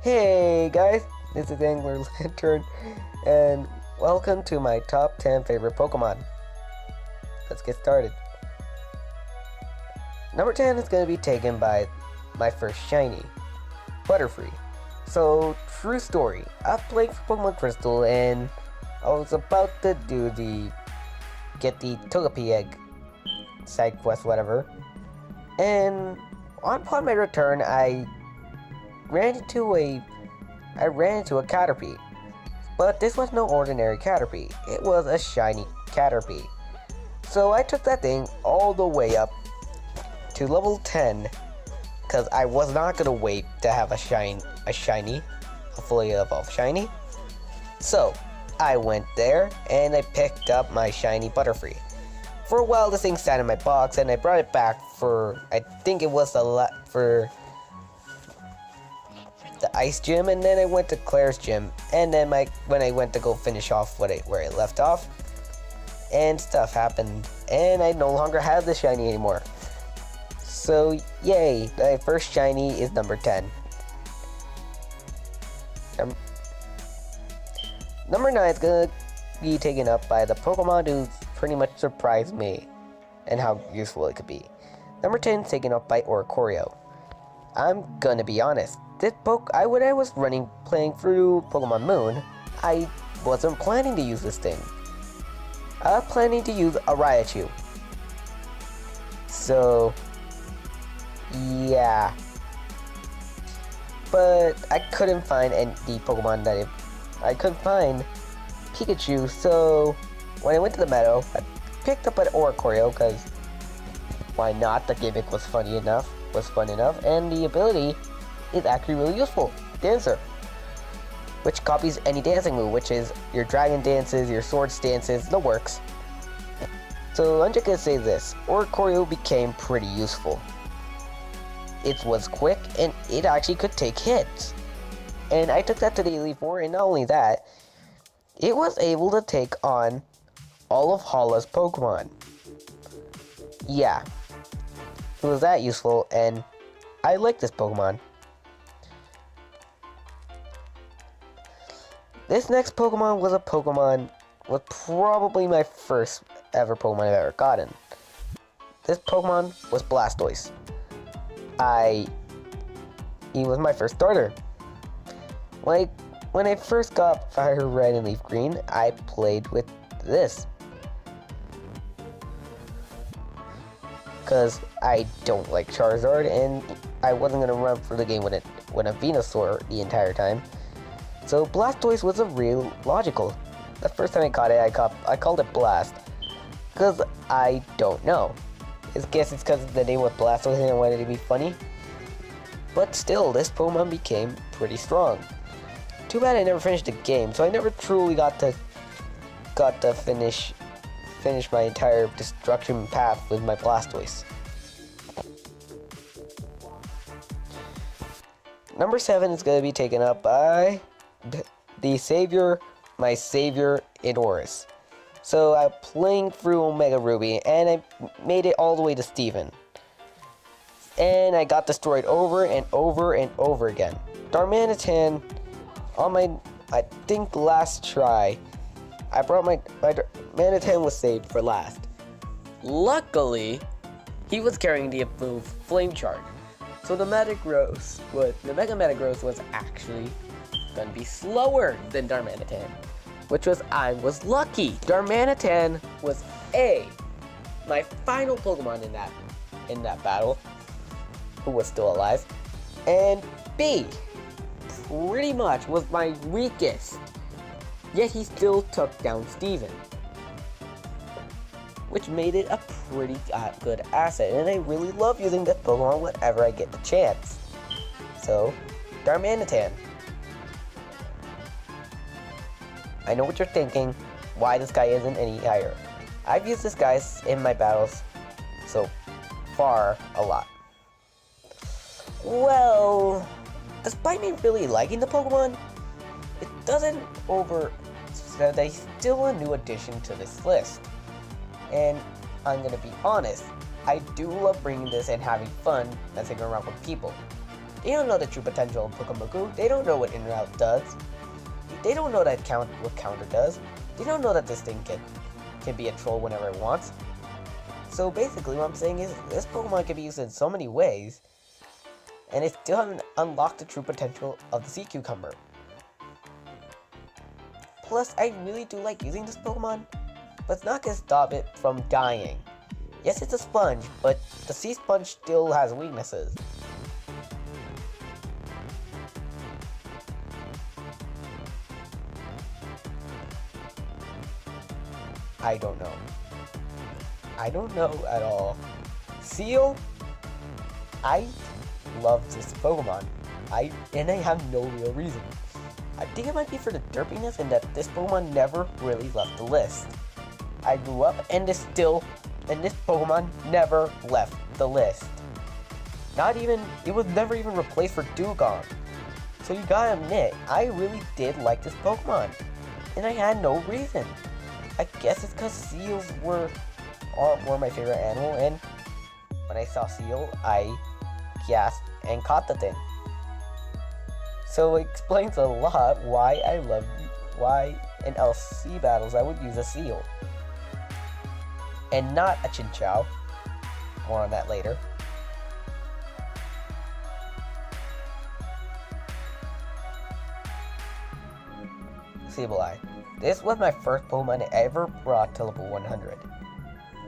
Hey guys, this is Angler Lantern, and welcome to my top 10 favorite Pokemon. Let's get started. Number 10 is going to be taken by my first shiny, Butterfree. So, true story, I've played for Pokemon Crystal and I was about to get the Togepi egg side quest, whatever. And upon my return, I ran into a Caterpie. But this was no ordinary Caterpie. It was a shiny Caterpie. So I took that thing all the way up to level 10, because I was not gonna wait to have a fully evolved shiny. So I went there and I picked up my shiny Butterfree. For a while, this thing sat in my box, and I brought it back for, I think it was for the ice gym, and then I went to Claire's gym, and then when I went to go finish off where I left off, and stuff happened, and I no longer have the shiny anymore. So yay, my first shiny is number 10. Number 9 is gonna be taken up by the Pokemon who pretty much surprised me and how useful it could be. Number 10 is taken up by Oricorio. I'm gonna be honest, when I was playing through Pokemon Moon, I wasn't planning to use this thing. I was planning to use a Raichu. So, yeah. But I couldn't find the Pokemon I couldn't find Pikachu, so when I went to the meadow, I picked up an Oricorio, because why not? The gimmick was fun enough, and the ability is actually really useful. Dancer, which copies any dancing move, which is your dragon dances, your sword stances, the works. So I'm just gonna say this, Oricorio became pretty useful. It was quick, and it actually could take hits. And I took that to the Elite Four, and not only that, it was able to take on all of Hala's Pokemon. Yeah, it was that useful, and I like this Pokemon. This next Pokemon was probably my first ever Pokemon I've ever gotten. This Pokemon was Blastoise. He was my first starter. Like, when I first got Fire Red and Leaf Green, I played with this. Because I don't like Charizard, and I wasn't going to run through the game with a Venusaur the entire time. So Blastoise was a real logical. The first time I caught it, I called it Blast. Because I don't know. I guess it's because the name was Blastoise and I wanted it to be funny. But still, this Pokemon became pretty strong. Too bad I never finished the game, so I never truly got to finish my entire destruction path with my Blastoise. Number 7 is going to be taken up by my savior, Adoris. So I'm playing through Omega Ruby, and I made it all the way to Steven. And I got destroyed over and over and over again. Darmanitan, on my, I think, last try, my Darmanitan was saved for last. Luckily, he was carrying the move Flame Charge. So the Mega Metagross was actually gonna be slower than Darmanitan, I was lucky. Darmanitan was my final Pokemon in that battle, who was still alive, and B, pretty much was my weakest. Yet he still took down Steven, which made it a pretty good asset, and I really love using this Pokemon whenever I get the chance. So, Darmanitan. I know what you're thinking, why this guy isn't any higher. I've used this guy in my battles so far a lot. Well, despite me really liking the Pokemon, it doesn't that he's still a new addition to this list. And I'm gonna be honest, I do love bringing this and having fun messing around with people. They don't know the true potential of Pukamuku. They don't know what in and out does. They don't know that what counter does. They don't know that this thing can be a troll whenever it wants. So basically what I'm saying is this Pokemon can be used in so many ways, and it still hasn't unlocked the true potential of the Sea Cucumber. Plus, I really do like using this Pokemon, but it's not gonna stop it from dying. Yes, it's a sponge, but the Sea Sponge still has weaknesses. I don't know. I don't know at all. Seal? I love this Pokemon. And I have no real reason. I think it might be for the derpiness and that this Pokemon never really left the list. I grew up and this Pokemon never left the list. It was never even replaced for Dewgong. So you gotta admit, I really did like this Pokemon. And I had no reason. I guess it's because seals were my favorite animal, and when I saw seal, I gasped and caught the thing. So it explains a lot why in LC battles I would use a seal. And not a Chinchou. More on that later. Sableye. This was my first Pokemon I ever brought to level 100.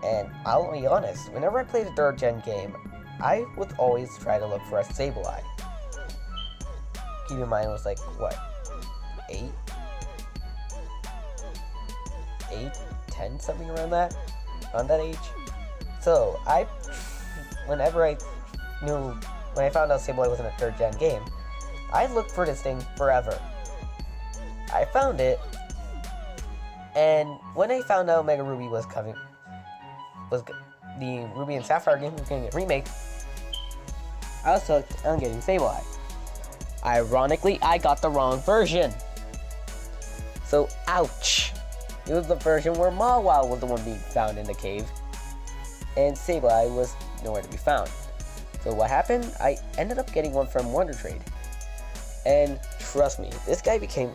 And I'll be honest, whenever I played a 3rd gen game, I would always try to look for a Sableye. Keep in mind it was like, what, 8, 10, something around that age. So, when I found out Sableye was in a 3rd gen game, I looked for this thing forever. I found it, and when I found out Mega Ruby the Ruby and Sapphire game was going to get remade, I was hooked on getting Sableye. Ironically, I got the wrong version. So, ouch. It was the version where Mawile was the one being found in the cave, and Sableye was nowhere to be found. So what happened? I ended up getting one from Wonder Trade. And trust me, this guy became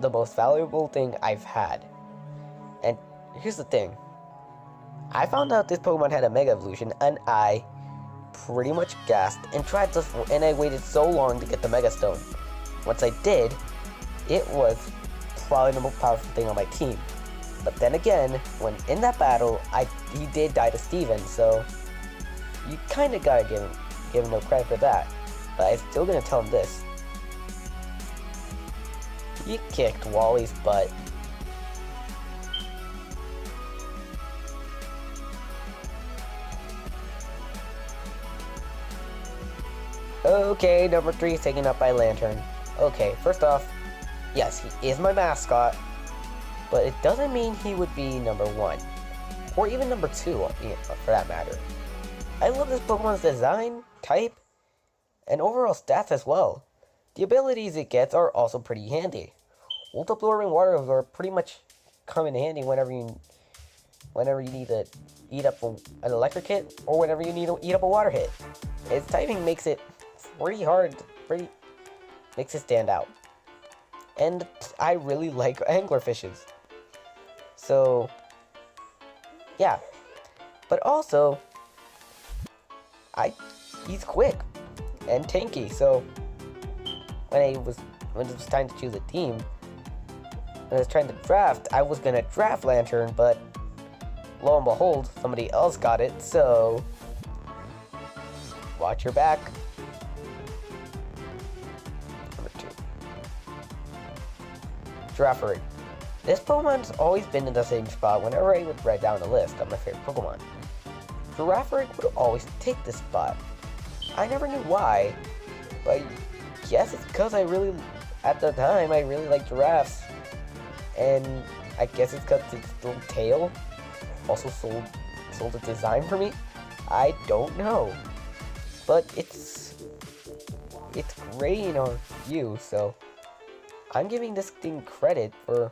the most valuable thing I've had. And here's the thing. I found out this Pokemon had a Mega Evolution, and I pretty much gasped and I waited so long to get the Mega Stone. Once I did, it was probably the most powerful thing on my team. But then again, when in that battle, he did die to Steven, so you kinda gotta give him no credit for that. But I'm still gonna tell him this. He kicked Wally's butt. Okay, number 3 is taken up by Lantern. Okay, first off, yes, he is my mascot, but it doesn't mean he would be number 1. Or even number 2, for that matter. I love this Pokemon's design, type, and overall stats as well. The abilities it gets are also pretty handy. Ult Absorbing Water are pretty much come in handy whenever you need to eat up an electric hit, or whenever you need to eat up a water hit. Its typing makes it makes it stand out. And I really like anglerfishes. So, yeah. But also, he's quick and tanky, so when it was time to choose a team, when I was trying to draft, I was gonna draft Lantern, but lo and behold, somebody else got it, so watch your back. Number 2. Girafarig. This Pokemon's always been in the same spot whenever I would write down a list of my favorite Pokemon. Girafarig would always take this spot. I never knew why, but I guess it's because at the time, I really liked giraffes. And I guess it's because its little tail also sold a design for me. I don't know. But it's gray in our view, so I'm giving this thing credit for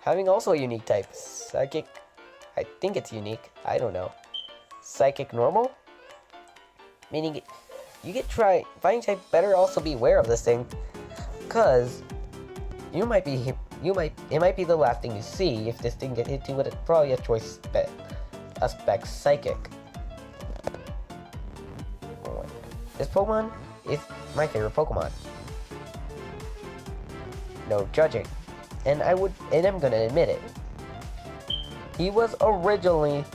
having also a unique type. Psychic, I think it's unique, I don't know. Psychic Normal? Meaning you get try fighting type better also be aware of this thing, cause it might be the last thing you see if this thing gets hit you with it. Probably a choice spec psychic. This Pokemon is my favorite Pokemon. No judging. And I'm gonna admit it. He was originally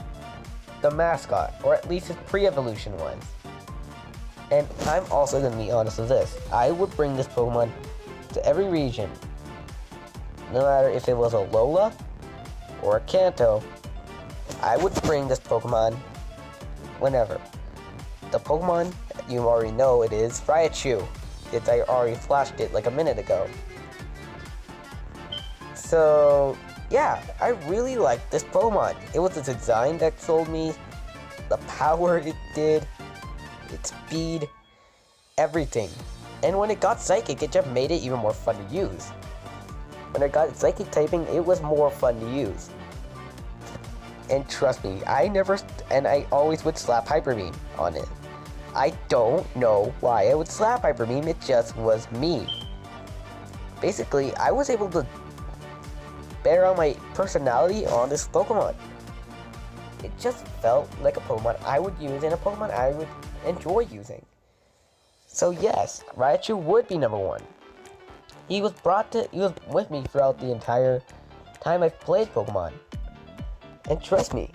the mascot, or at least his pre-evolution one. And I'm also gonna be honest with this. I would bring this Pokemon to every region. No matter if it was a Lola or a Kanto, I would bring this Pokemon whenever. The Pokemon, you already know it is Raichu. I already flashed it like a minute ago. So, yeah, I really liked this Pokemon. It was the design that sold me, the power it did, its speed, everything. And when it got Psychic, it just made it even more fun to use. When it got Psychic typing, it was more fun to use. And trust me, I always would slap Hyper Beam on it. I don't know why I would slap Hyper Beam, it just was me. Basically, I was able to bear out my personality on this Pokemon. It just felt like a Pokemon I would use and a Pokemon I would enjoy using. So yes, Raichu would be number 1. He was with me throughout the entire time I've played Pokemon. And trust me,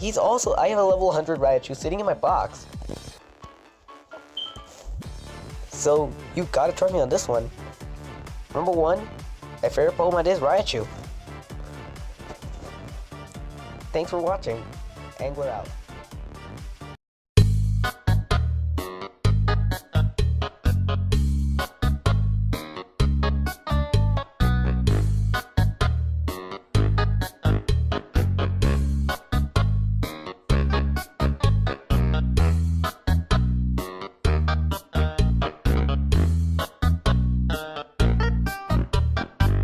I have a level 100 Raichu sitting in my box. So you gotta trust me on this one. Number 1, my favorite Pokemon is Raichu. Thanks for watching, and we're out.